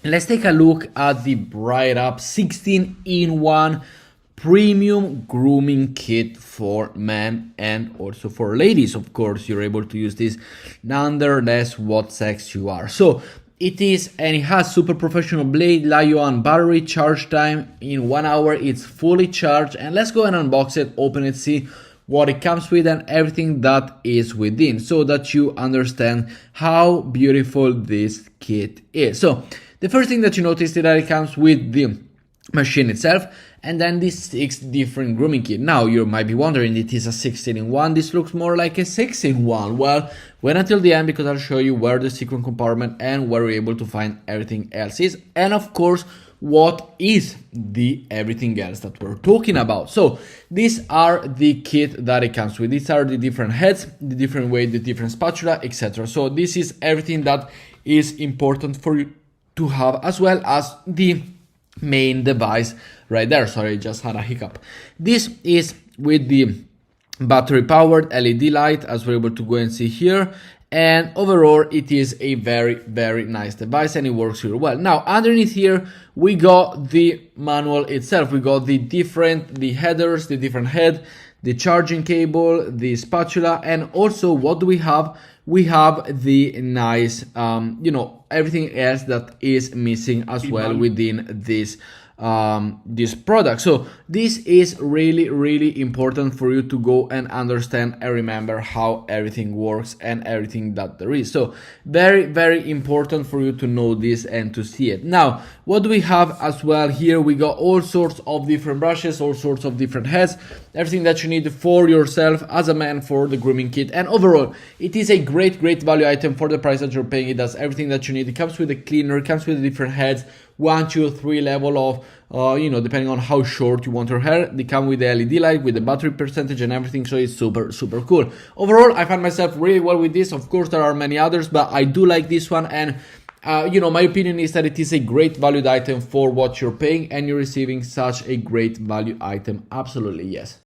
Let's take a look at the Brightup 16-in-1 premium grooming kit for men and also for ladies. Of course, you're able to use this nonetheless what sex you are. So it is, and it has super professional blade, Li-ion battery, charge time in 1 hour. It's fully charged, and let's go and unbox it, open it, see what it comes with and everything that is within, so that you understand how beautiful this kit is. So the first thing that you notice is that it comes with the machine itself, and then these 6 different grooming kit. Now you might be wondering, it is a 16-in-1, this looks more like a 6-in-1. Well, wait until the end, because I'll show you where the secret compartment and where we're able to find everything else is, and of course what is the everything else that we're talking about. So these are the kit that it comes with. These are the different heads, the different weight, the different spatula, etc. So this is everything that is important for you to have, as well as the main device right there. Sorry, I just had a hiccup. This is with the battery powered LED light, as we're able to go and see here, and overall it is a very nice device, and it works really well. Now underneath here we got the manual itself. We got the headers, the different head, the charging cable, the spatula, and also what do we have? We have the nice everything else that is missing as well within this product. So this is really important for you to go and understand and remember how everything works and everything that there is. So very important for you to know this and to see it. Now what do we have as well here? We got all sorts of different brushes, all sorts of different heads, everything that you need for yourself as a man for the grooming kit. And overall it is a great value item for the price that you're paying. It does everything that you need. It comes with a cleaner, it comes with the different heads, 1, 2, 3 level of depending on how short you want your hair. They come with the LED light, with the battery percentage and everything, so it's super cool. Overall, I find myself really well with this. Of course there are many others, but I do like this one, and my opinion is that it is a great valued item for what you're paying, and you're receiving such a great value item. Absolutely yes.